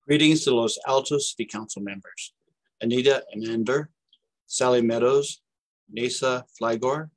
Greetings to Los Alltos City Council members, Anita Anander, Sally Meadows, Nasa Flygor,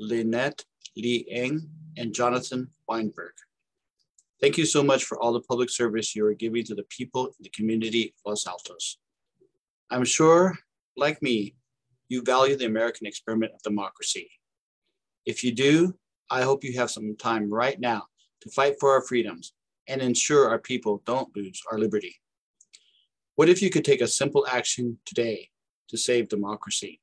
Lynette Lee Eng, and Jonathan Weinberg. Thank you so much for all the public service you are giving to the people in the community of Los Altos. I'm sure, like me, you value the American experiment of democracy. If you do, I hope you have some time right now to fight for our freedoms and ensure our people don't lose our liberty. What if you could take a simple action today to save democracy?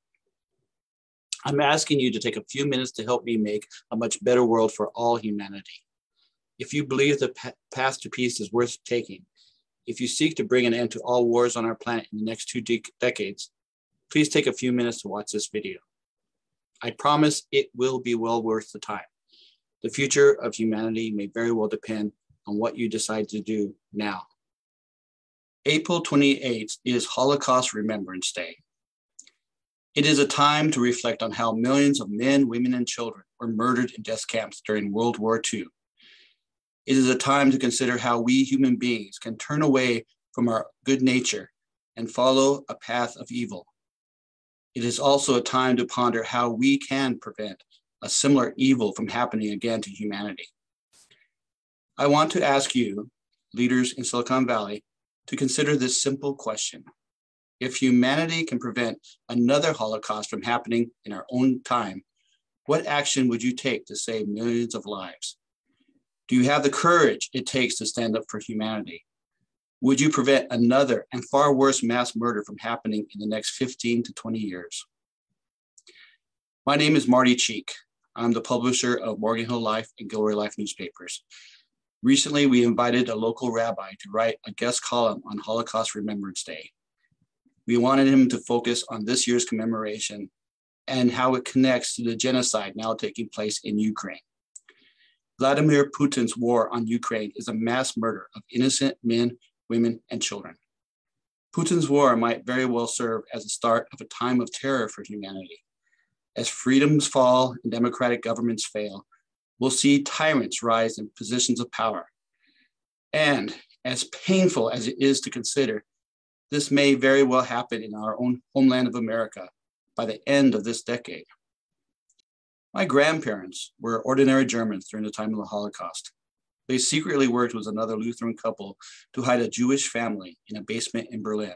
I'm asking you to take a few minutes to help me make a much better world for all humanity. If you believe the path to peace is worth taking, if you seek to bring an end to all wars on our planet in the next 2 decades, please take a few minutes to watch this video. I promise it will be well worth the time. The future of humanity may very well depend on what you decide to do now. April 28th is Holocaust Remembrance Day. It is a time to reflect on how millions of men, women, and children were murdered in death camps during World War II. It is a time to consider how we human beings can turn away from our good nature and follow a path of evil. It is also a time to ponder how we can prevent a similar evil from happening again to humanity. I want to ask you, leaders in Silicon Valley, to consider this simple question. If humanity can prevent another Holocaust from happening in our own time, what action would you take to save millions of lives? Do you have the courage it takes to stand up for humanity? Would you prevent another and far worse mass murder from happening in the next 15 to 20 years? My name is Marty Cheek. I'm the publisher of Morgan Hill Life and Gilroy Life newspapers. Recently, we invited a local rabbi to write a guest column on Holocaust Remembrance Day. We wanted him to focus on this year's commemoration and how it connects to the genocide now taking place in Ukraine. Vladimir Putin's war on Ukraine is a mass murder of innocent men, women, and children. Putin's war might very well serve as the start of a time of terror for humanity. As freedoms fall and democratic governments fail, we'll see tyrants rise in positions of power. And as painful as it is to consider, this may very well happen in our own homeland of America by the end of this decade. My grandparents were ordinary Germans during the time of the Holocaust. They secretly worked with another Lutheran couple to hide a Jewish family in a basement in Berlin.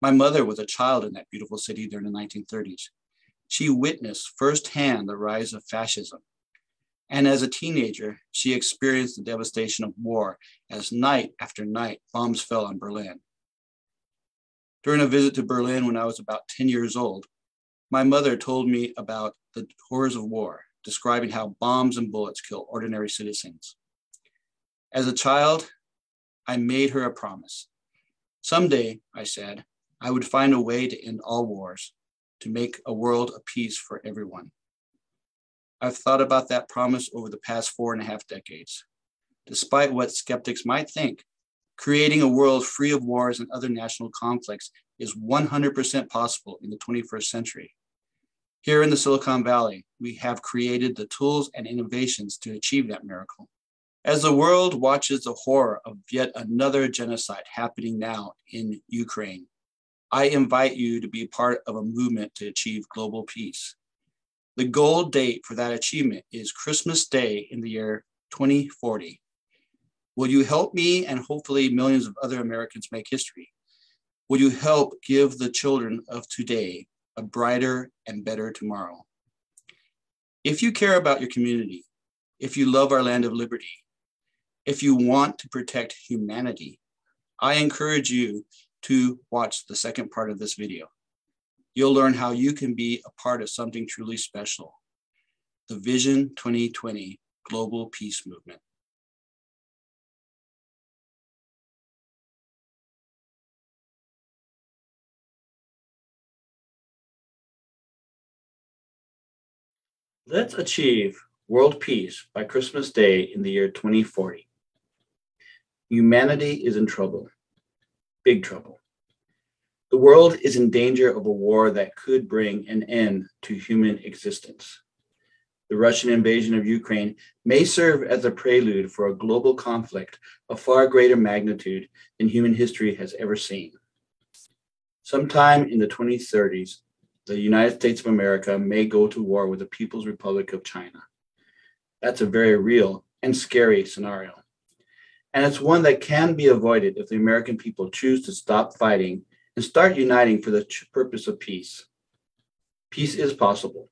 My mother was a child in that beautiful city during the 1930s. She witnessed firsthand the rise of fascism. And as a teenager, she experienced the devastation of war as night after night bombs fell on Berlin. During a visit to Berlin when I was about 10 years old, my mother told me about the horrors of war, describing how bombs and bullets kill ordinary citizens. As a child, I made her a promise. Someday, I said, I would find a way to end all wars, to make a world of peace for everyone. I've thought about that promise over the past 4.5 decades. Despite what skeptics might think, creating a world free of wars and other national conflicts is 100% possible in the 21st century. Here in the Silicon Valley, we have created the tools and innovations to achieve that miracle. As the world watches the horror of yet another genocide happening now in Ukraine, I invite you to be part of a movement to achieve global peace. The goal date for that achievement is Christmas Day in the year 2040. Will you help me and hopefully millions of other Americans make history? Will you help give the children of today a brighter and better tomorrow? If you care about your community, if you love our land of liberty, if you want to protect humanity, I encourage you to watch the second part of this video. You'll learn how you can be a part of something truly special, the Vision-2020 Global Peace Movement. Let's achieve world peace by Christmas Day in the year 2040. Humanity is in trouble, big trouble. The world is in danger of a war that could bring an end to human existence. The Russian invasion of Ukraine may serve as a prelude for a global conflict of far greater magnitude than human history has ever seen. Sometime in the 2030s, the United States of America may go to war with the People's Republic of China. That's a very real and scary scenario. And it's one that can be avoided if the American people choose to stop fighting and start uniting for the purpose of peace. Peace is possible.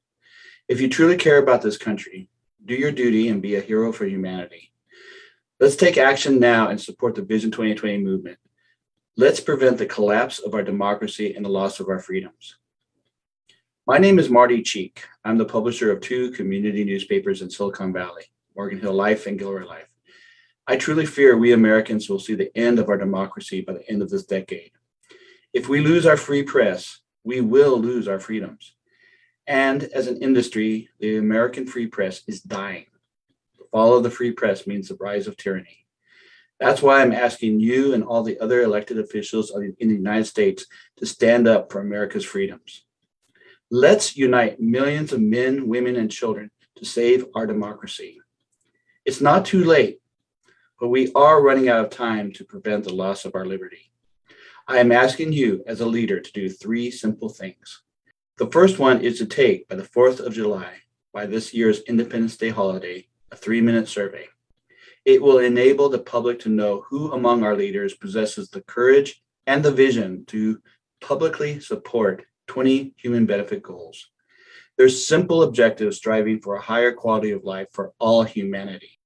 If you truly care about this country, do your duty and be a hero for humanity. Let's take action now and support the Vision 2020 movement. Let's prevent the collapse of our democracy and the loss of our freedoms. My name is Marty Cheek. I'm the publisher of 2 community newspapers in Silicon Valley, Morgan Hill Life and Gilroy Life. I truly fear we Americans will see the end of our democracy by the end of this decade. If we lose our free press, we will lose our freedoms. And as an industry, the American free press is dying. The fall of the free press means the rise of tyranny. That's why I'm asking you and all the other elected officials in the United States to stand up for America's freedoms. Let's unite millions of men, women, and children to save our democracy. It's not too late, but we are running out of time to prevent the loss of our liberty. I am asking you as a leader to do 3 simple things. The first one is to take, by the 4th of July, by this year's Independence Day holiday, a 3-minute survey. It will enable the public to know who among our leaders possesses the courage and the vision to publicly support 20 human benefit goals. There's simple objectives striving for a higher quality of life for all humanity.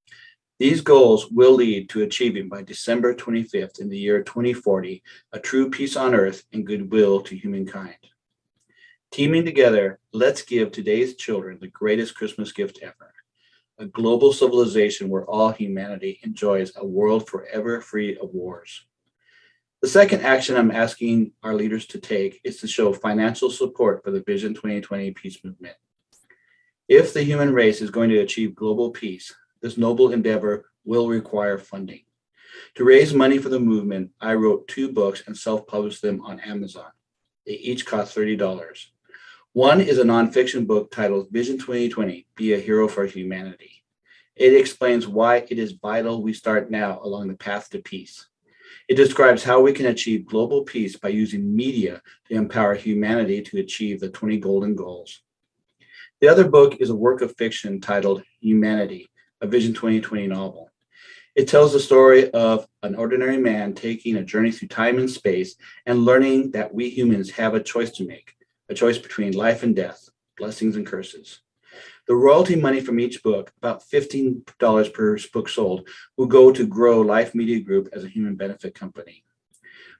These goals will lead to achieving by December 25th in the year 2040 a true peace on earth and goodwill to humankind. Teaming together, let's give today's children the greatest Christmas gift ever, a global civilization where all humanity enjoys a world forever free of wars. The second action I'm asking our leaders to take is to show financial support for the Vision 2020 peace movement. If the human race is going to achieve global peace, this noble endeavor will require funding. To raise money for the movement, I wrote 2 books and self-published them on Amazon. They each cost $30. One is a nonfiction book titled Vision 2020, Be a Hero for Humanity. It explains why it is vital we start now along the path to peace. It describes how we can achieve global peace by using media to empower humanity to achieve the 20 golden goals. The other book is a work of fiction titled Humanity, a Vision 2020 novel. It tells the story of an ordinary man taking a journey through time and space and learning that we humans have a choice to make, a choice between life and death, blessings and curses. The royalty money from each book, about $15 per book sold, will go to grow Life Media Group as a human benefit company.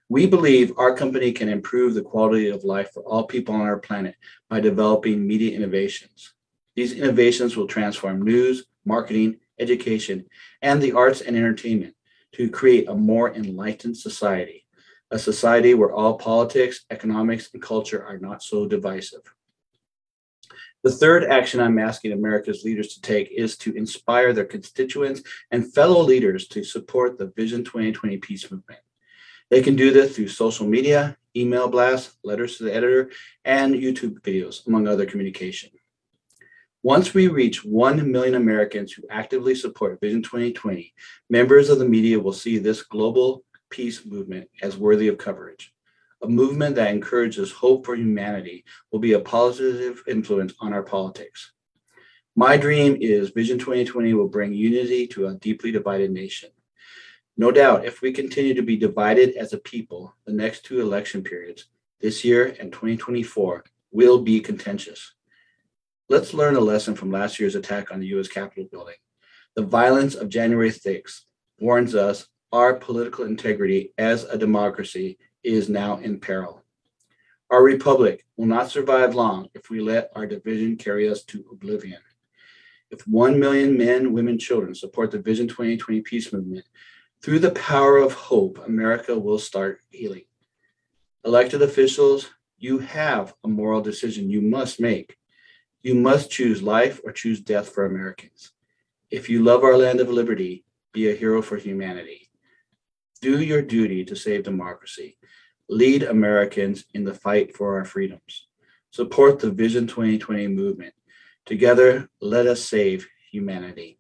We believe our company can improve the quality of life for all people on our planet by developing media innovations. These innovations will transform news, marketing, education, and the arts and entertainment to create a more enlightened society, a society where all politics, economics, and culture are not so divisive. The third action I'm asking America's leaders to take is to inspire their constituents and fellow leaders to support the Vision 2020 peace movement. They can do this through social media, email blasts, letters to the editor, and YouTube videos, among other communication. Once we reach 1 million Americans who actively support Vision 2020, members of the media will see this global peace movement as worthy of coverage. A movement that encourages hope for humanity will be a positive influence on our politics. My dream is Vision 2020 will bring unity to a deeply divided nation. No doubt, if we continue to be divided as a people, the next 2 election periods, this year and 2024, will be contentious. Let's learn a lesson from last year's attack on the U.S. Capitol building. The violence of January 6th warns us our political integrity as a democracy is now in peril. Our republic will not survive long if we let our division carry us to oblivion. If 1 million men, women, children support the Vision 2020 peace movement, through the power of hope, America will start healing. Elected officials, you have a moral decision you must make. You must choose life or choose death for Americans. If you love our land of liberty, be a hero for humanity. Do your duty to save democracy. Lead Americans in the fight for our freedoms. Support the Vision 2020 movement. Together, let us save humanity.